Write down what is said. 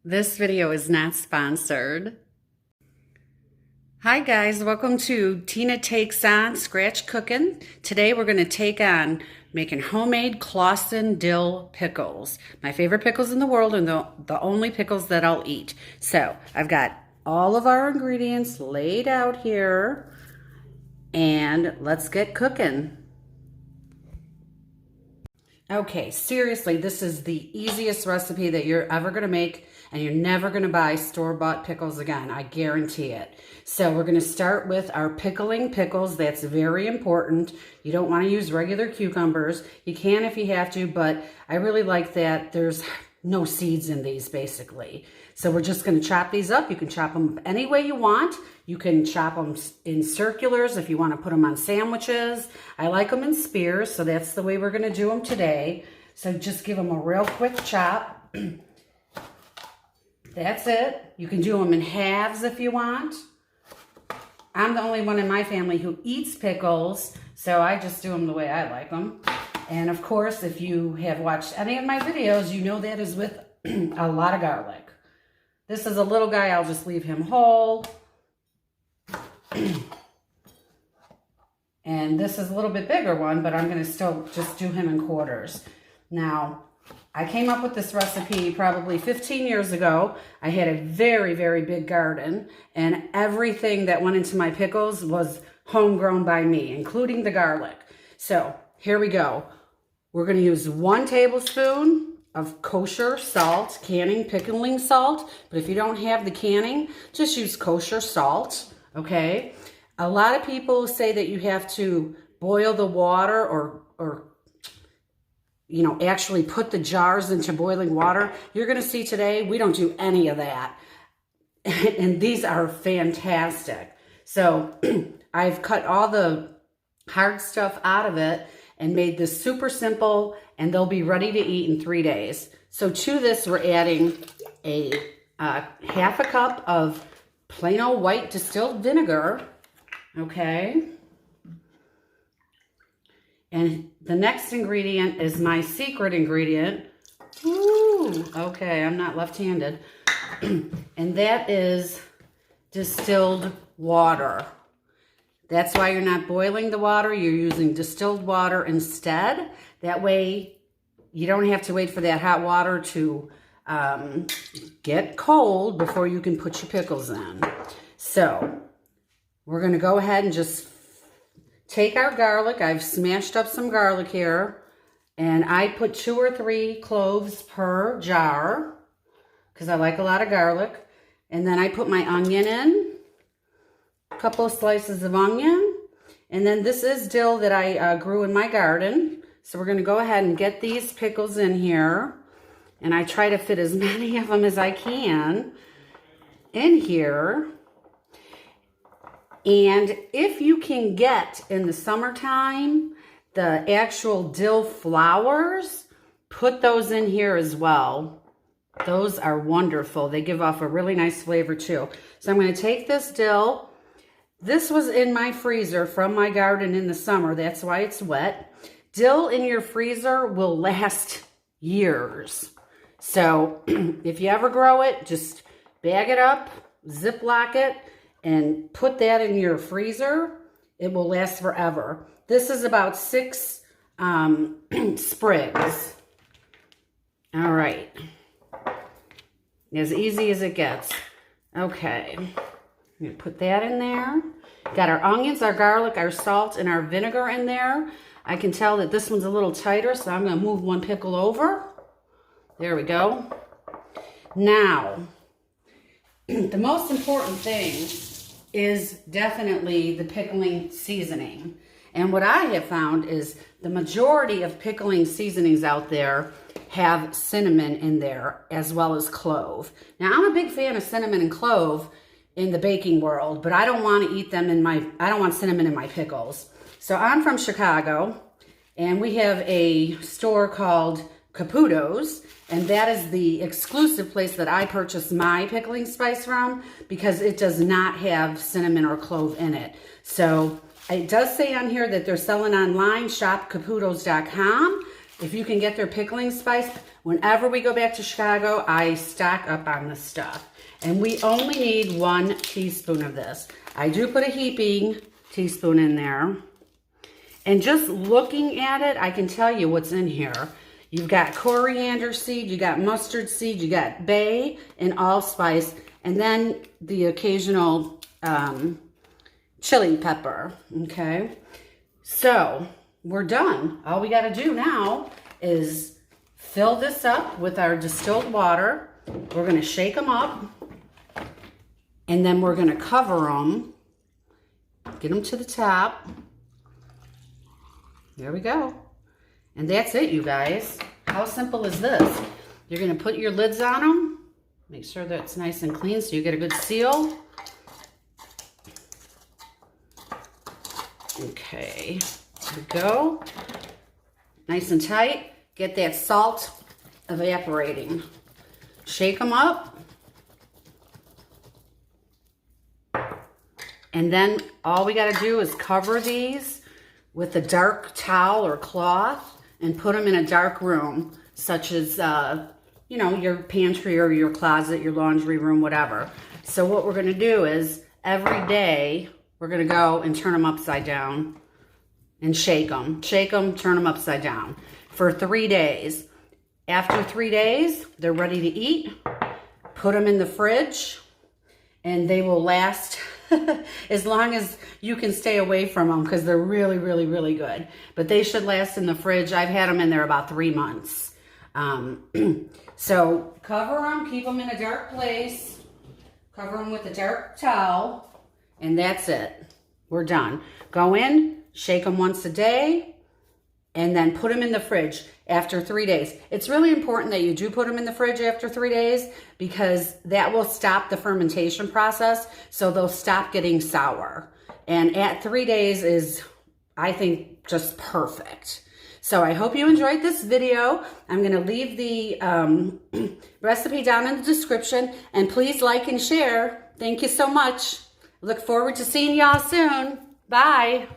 This video is not sponsored. Hi guys, welcome to Tina Takes On Scratch Cooking. Today we're going to take on making homemade Clausen dill pickles. My favorite pickles in the world and the only pickles that I'll eat. So I've got all of our ingredients laid out here and let's get cooking. Okay, seriously, this is the easiest recipe that you're ever going to make, and you're never going to buy store-bought pickles again. I guarantee it. So we're going to start with our pickling pickles. That's very important. You don't want to use regular cucumbers. You can if you have to, but I really like that there's no seeds in these, basically. So we're just going to chop these up. You can chop them any way you want. You can chop them in circulars if you want to put them on sandwiches. I like them in spears, so that's the way we're going to do them today. So just give them a real quick chop. That's it. You can do them in halves if you want. I'm the only one in my family who eats pickles, so I just do them the way I like them. And of course, if you have watched any of my videos, you know that is with a lot of garlic. This is a little guy, I'll just leave him whole. And this is a little bit bigger one, but I'm going to still just do him in quarters. Now, I came up with this recipe probably 15 years ago. I had a very, very big garden, and everything that went into my pickles was homegrown by me, including the garlic. So here we go. We're going to use 1 tablespoon of kosher salt, canning pickling salt. But if you don't have the canning, just use kosher salt, okay? A lot of people say that you have to boil the water or you know, actually put the jars into boiling water. You're going to see today, we don't do any of that. And these are fantastic. So I've cut all the hard stuff out of it and made this super simple, and they'll be ready to eat in 3 days. So to this, we're adding a half a cup of plain old white distilled vinegar, okay? And the next ingredient is my secret ingredient. Ooh, okay, I'm not left-handed. And that is distilled water. That's why you're not boiling the water. You're using distilled water instead. That way you don't have to wait for that hot water to get cold before you can put your pickles in. So we're going to go ahead and just take our garlic. I've smashed up some garlic here. And I put 2 or 3 cloves per jar because I like a lot of garlic. And then I put my onion in. Couple of slices of onion, and then this is dill that I grew in my garden. So we're going to go ahead and get these pickles in here, and I try to fit as many of them as I can in here. And if you can get in the summertime the actual dill flowers, put those in here as well. Those are wonderful. They give off a really nice flavor too. So I'm going to take this dill. This was in my freezer from my garden in the summer. That's why it's wet. Dill in your freezer will last years. So if you ever grow it, just bag it up, Ziploc it, and put that in your freezer. It will last forever. This is about 6 sprigs. All right. As easy as it gets. Okay. I'm going to put that in there. Got our onions, our garlic, our salt, and our vinegar in there. I can tell that this one's a little tighter, so I'm going to move 1 pickle over. There we go. Now, the most important thing is definitely the pickling seasoning. And what I have found is the majority of pickling seasonings out there have cinnamon in there as well as clove. Now, I'm a big fan of cinnamon and clove in the baking world, but I don't want to eat them I don't want cinnamon in my pickles. So I'm from Chicago, and we have a store called Caputo's, and that is the exclusive place that I purchase my pickling spice from because it does not have cinnamon or clove in it. So it does say on here that they're selling online, shopcaputos.com. If you can get their pickling spice, Whenever we go back to Chicago, I stock up on this stuff. And we only need 1 teaspoon of this. I do put a heaping teaspoon in there. And just looking at it, I can tell you what's in here. You've got coriander seed, you got mustard seed, you got bay and allspice, and then the occasional chili pepper, okay? So, we're done. All we gotta do now is fill this up with our distilled water. We're gonna shake them up, and then we're gonna cover them, get them to the top. There we go. And that's it, you guys. How simple is this? You're going to put your lids on them. Make sure that it's nice and clean so you get a good seal. Okay, there we go. Nice and tight. Get that salt evaporating. Shake them up. And then all we got to do is cover these with a dark towel or cloth and put them in a dark room, such as, you know, your pantry or your closet, your laundry room, whatever. So what we're going to do is every day we're going to go and turn them upside down and shake them, turn them upside down for 3 days. After 3 days, they're ready to eat. Put them in the fridge and they will last as long as you can stay away from them, because they're really, really, really good. But they should last in the fridge. I've had them in there about 3 months. So cover them, keep them in a dark place, cover them with a dark towel, and that's it. We're done. Go in, shake them once a day, and then put them in the fridge after 3 days. It's really important that you do put them in the fridge after 3 days, because that will stop the fermentation process, so they'll stop getting sour. And at 3 days is, I think, just perfect. So I hope you enjoyed this video. I'm going to leave the recipe down in the description, and please like and share. Thank you so much. Look forward to seeing y'all soon. Bye.